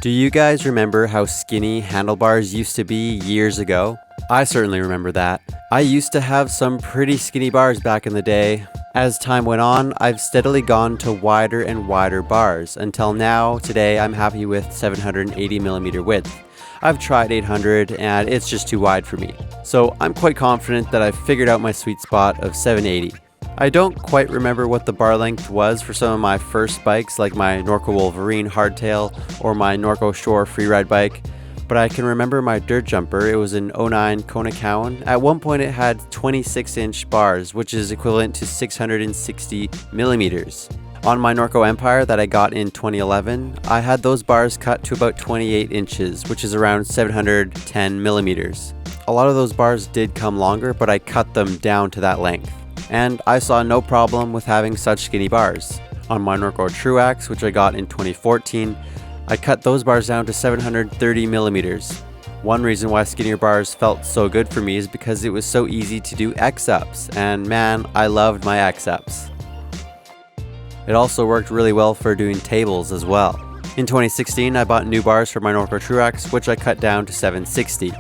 Do you guys remember how skinny handlebars used to be years ago? I certainly remember that. I used to have some pretty skinny bars back in the day. As time went on, I've steadily gone to wider and wider bars until now, today I'm happy with 780mm width. I've tried 800 and it's just too wide for me. So I'm quite confident that I've figured out my sweet spot of 780. I don't quite remember what the bar length was for some of my first bikes like my Norco Wolverine hardtail or my Norco Shore freeride bike, but I can remember my dirt jumper. It was an 09 Kona Cowan. At one point it had 26-inch bars, which is equivalent to 660 millimeters. On my Norco Empire that I got in 2011, I had those bars cut to about 28 inches, which is around 710 millimeters. A lot of those bars did come longer, but I cut them down to that length. And I saw no problem with having such skinny bars. On my Norco Truax, which I got in 2014, I cut those bars down to 730 millimeters. One reason why skinnier bars felt so good for me is because it was so easy to do X-ups, and man, I loved my X-ups. It also worked really well for doing tables as well. In 2016, I bought new bars for my Norco Truax, which I cut down to 760.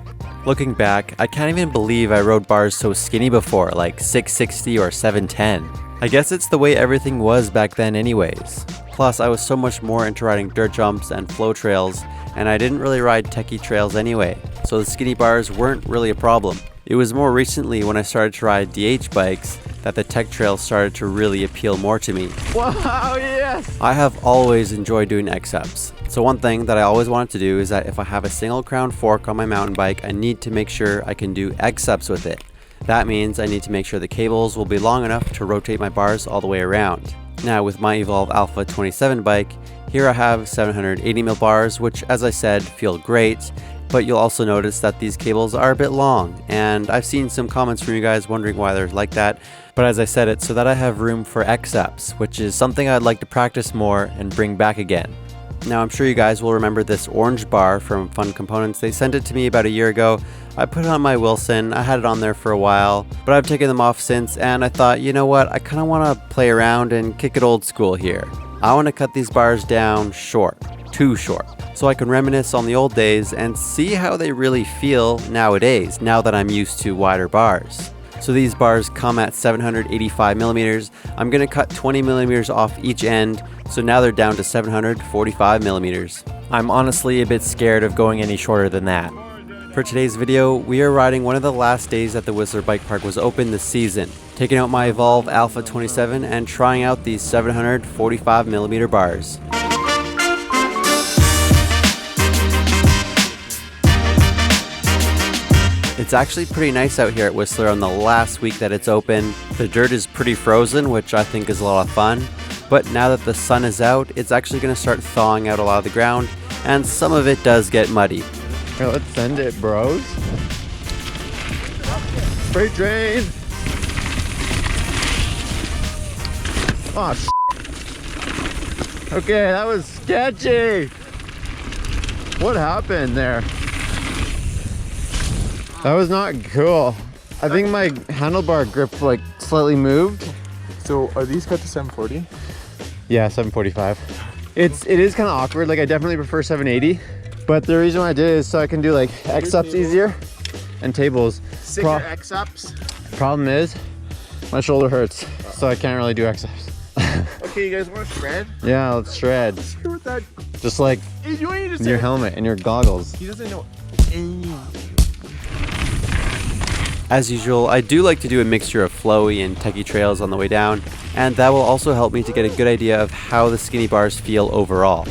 Looking back, I can't even believe I rode bars so skinny before, like 660 or 710. I guess it's the way everything was back then anyways. Plus, I was so much more into riding dirt jumps and flow trails, and I didn't really ride techie trails anyway, so the skinny bars weren't really a problem. It was more recently when I started to ride DH bikes that the tech trails started to really appeal more to me. Wow, yes! I have always enjoyed doing X-ups. So one thing that I always wanted to do is that if I have a single crown fork on my mountain bike, I need to make sure I can do X-ups with it. That means I need to make sure the cables will be long enough to rotate my bars all the way around. Now with my Evolve Alpha 27 bike, here I have 780mm bars, which as I said, feel great, but you'll also notice that these cables are a bit long, and I've seen some comments from you guys wondering why they're like that, but as I said, it's so that I have room for X-ups, which is something I'd like to practice more and bring back again. Now I'm sure you guys will remember this orange bar from Fun Components. They sent it to me about a year ago. I put it on my Wilson, I had it on there for a while, but I've taken them off since, and I thought, you know what, I kind of want to play around and kick it old school here. I want to cut these bars down short, too short, so I can reminisce on the old days and see how they really feel nowadays, now that I'm used to wider bars. So these bars come at 785 millimeters. I'm going to cut 20 millimeters off each end, so now they're down to 745 millimeters. I'm honestly a bit scared of going any shorter than that. For today's video, we are riding one of the last days that the Whistler Bike Park was open this season, taking out my Evolve Alpha 27 and trying out these 745 millimeter bars. It's actually pretty nice out here at Whistler on the last week that it's open. The dirt is pretty frozen, which I think is a lot of fun. But now that the sun is out, it's actually going to start thawing out a lot of the ground, and some of it does get muddy. Here, let's send it, bros. Freight train! Oh, okay, that was sketchy. What happened there? That was not cool. I think my handlebar grip like slightly moved. So are these cut to 740? Yeah, 745. It is kind of awkward. Like I definitely prefer 780, but the reason why I did it is so I can do like X-ups easier and tables. Sicker X-ups. Problem is my shoulder hurts, so I can't really do X-ups. Okay, you guys want to shred? Yeah, let's shred. Screw with that. Just like your helmet and your goggles. He doesn't know any. As usual, I do like to do a mixture of flowy and techie trails on the way down, and that will also help me to get a good idea of how the skinny bars feel overall.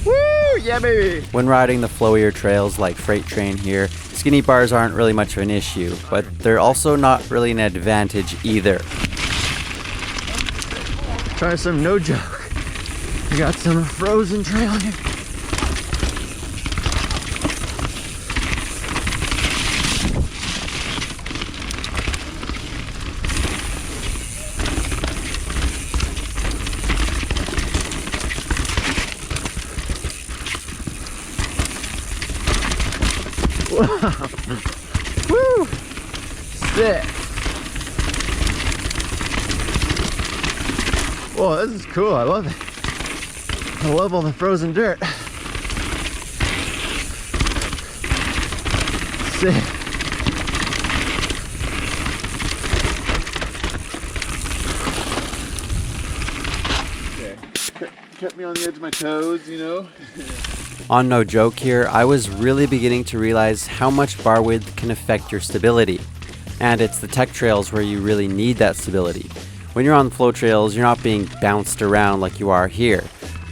Woo! Yeah, baby! When riding the flowier trails like Freight Train here, skinny bars aren't really much of an issue, but they're also not really an advantage either. Try some no joke. We got some frozen trail here. Wow. Woo! Sick. Whoa, this is cool. I love it. I love all the frozen dirt. Sick. Kept me on the edge of my toes, you know? On no joke here, I was really beginning to realize how much bar width can affect your stability. And it's the tech trails where you really need that stability. When you're on flow trails, you're not being bounced around like you are here.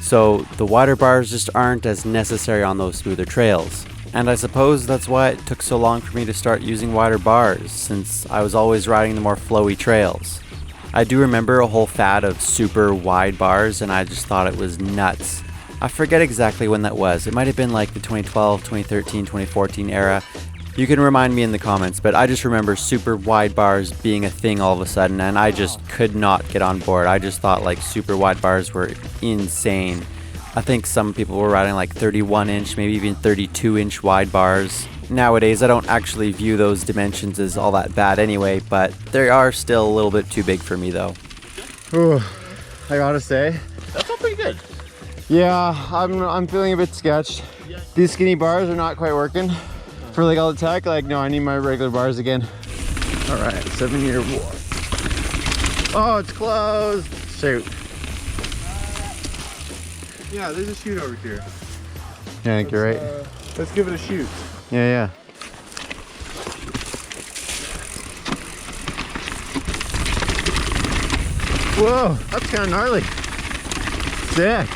So the wider bars just aren't as necessary on those smoother trails. And I suppose that's why it took so long for me to start using wider bars, since I was always riding the more flowy trails. I do remember a whole fad of super wide bars, and I just thought it was nuts. I forget exactly when that was. It might have been like the 2012, 2013, 2014 era. You can remind me in the comments, but I just remember super wide bars being a thing all of a sudden, and I just could not get on board. I just thought like super wide bars were insane. I think some people were riding like 31 inch, maybe even 32 inch wide bars. Nowadays, I don't actually view those dimensions as all that bad anyway, but they are still a little bit too big for me though. Ooh, I gotta say, That felt pretty good. yeah, I'm feeling a bit sketched. These skinny bars are not quite working for like all the tech. Like, no, I need my regular bars again. All right, 7-year war. Oh, it's closed. Shoot. Yeah, there's a shoot over here. Yeah, I think you're right. Let's give it a shoot. Yeah. Whoa, that's kind of gnarly. Sick.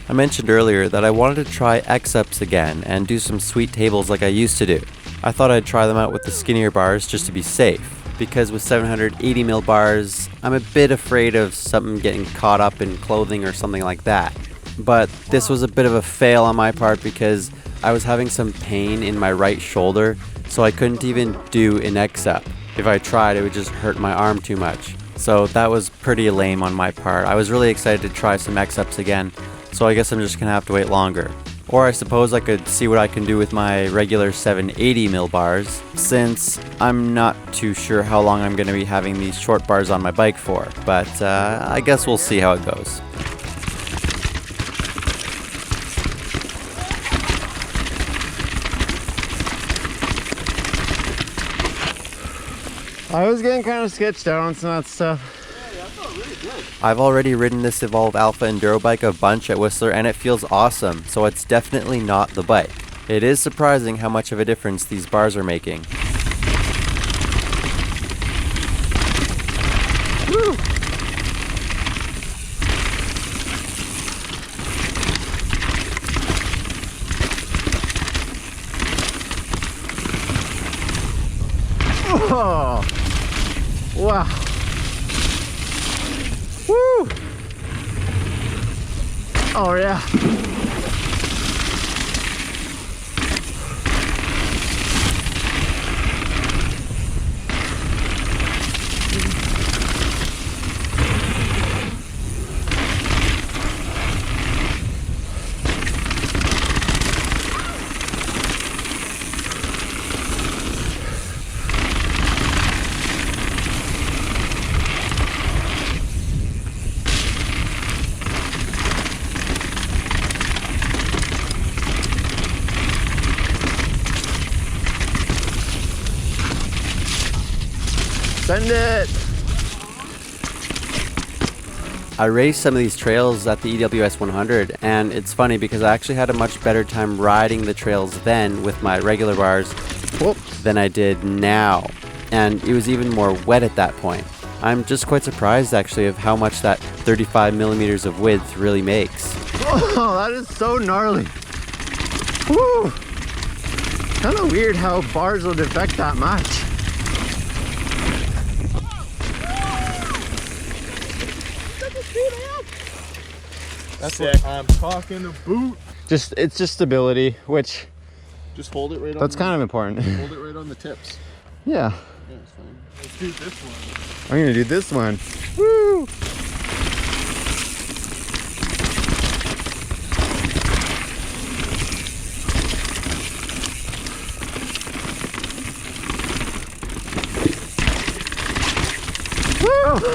I mentioned earlier that I wanted to try X-ups again and do some sweet tables like I used to do. I thought I'd try them out with the skinnier bars just to be safe, because with 780mm bars, I'm a bit afraid of something getting caught up in clothing or something like that. But this was a bit of a fail on my part because I was having some pain in my right shoulder, so I couldn't even do an X-up. If I tried, it would just hurt my arm too much. So that was pretty lame on my part. I was really excited to try some X-ups again, so I guess I'm just gonna have to wait longer. Or I suppose I could see what I can do with my regular 780mm bars, since I'm not too sure how long I'm gonna be having these short bars on my bike for, but I guess we'll see how it goes. I was getting kind of sketched out on some of that stuff. I've already ridden this Evolve Alpha Enduro bike a bunch at Whistler and it feels awesome, so it's definitely not the bike. It is surprising how much of a difference these bars are making. Woo! Oh! Wow! Woo! Oh yeah! Send it! I raced some of these trails at the EWS 100, and it's funny because I actually had a much better time riding the trails then with my regular bars than I did now, and it was even more wet at that point. I'm just quite surprised actually of how much that 35mm of width really makes. Oh, that is so gnarly. Woo! Kind of weird how bars will affect that much. That's what I'm talking about. It's just stability, which Just hold it right on. that's kind of important. Hold it right on the tips. Yeah, Yeah, it's fine. Let's do this one. I'm gonna do this one. Woo! Woo!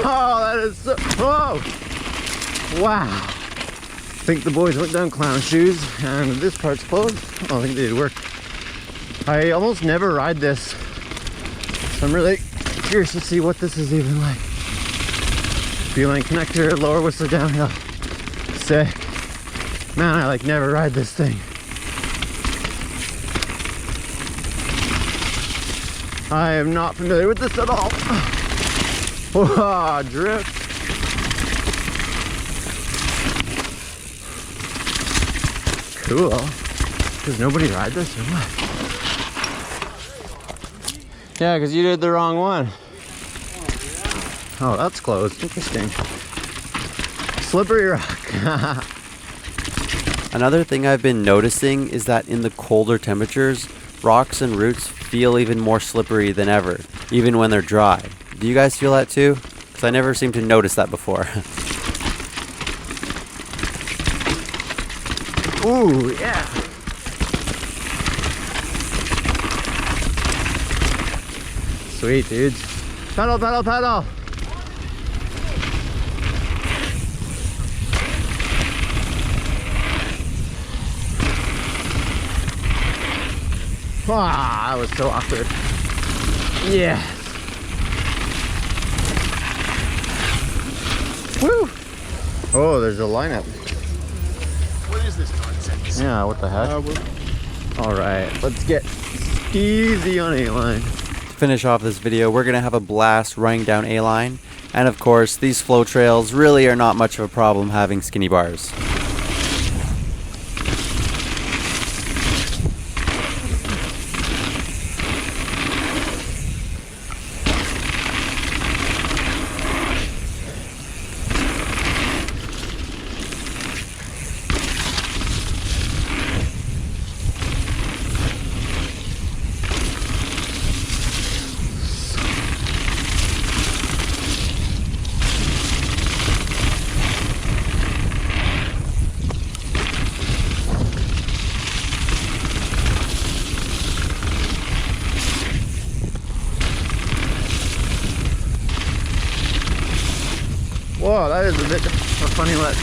Oh, that is so. Whoa! Wow! think the boys went down clown shoes and this part's closed. I don't think they did work. I almost never ride this, so I'm really curious to see what this is even like. Feeling connector, lower Whistler downhill. Sick. Man, I like never ride this thing. I am not familiar with this at all. Whoa, drift. Cool. Does nobody ride this or what? Yeah, because you did the wrong one. Oh, that's closed. Interesting. Slippery rock. Another thing I've been noticing is that in the colder temperatures, rocks and roots feel even more slippery than ever, even when they're dry. Do you guys feel that too? Because I never seem to notice that before. Ooh, yeah. Sweet, dudes. Pedal, pedal, pedal. Ah, that was so awkward. Yeah. Woo! Oh, there's a lineup. What is this nonsense? Yeah, what the heck? All right, let's get easy on A-line. To finish off this video, we're going to have a blast running down A-line. And of course, these flow trails really are not much of a problem having skinny bars. Whoa, that is a bit of a funny look.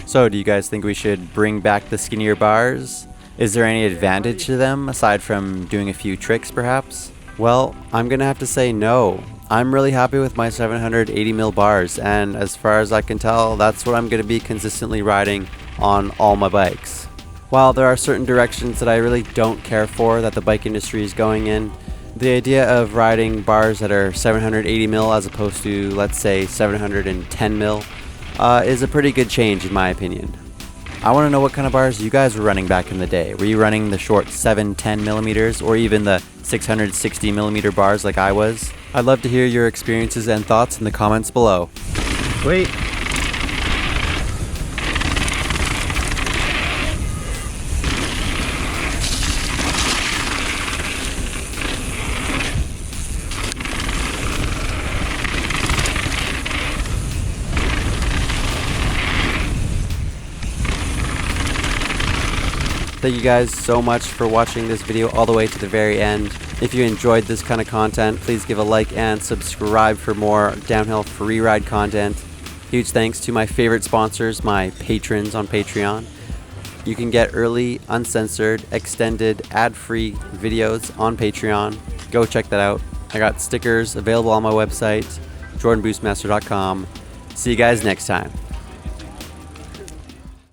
So, do you guys think we should bring back the skinnier bars? Is there any advantage to them aside from doing a few tricks perhaps? Well, I'm gonna have to say no. I'm really happy with my 780mm bars, and as far as I can tell, that's what I'm gonna be consistently riding on all my bikes. While there are certain directions that I really don't care for that the bike industry is going in, the idea of riding bars that are 780mm as opposed to, let's say, 710mm is a pretty good change in my opinion. I want to know what kind of bars you guys were running back in the day. Were you running the short 710mm or even the 660mm bars like I was? I'd love to hear your experiences and thoughts in the comments below. Wait. Thank you guys so much for watching this video all the way to the very end. If you enjoyed this kind of content, please give a like and subscribe for more downhill free ride content. Huge thanks to my favorite sponsors, my patrons on Patreon. You can get early, uncensored, extended, ad-free videos on Patreon. Go check that out. I got stickers available on my website, jordanboostmaster.com. See you guys next time.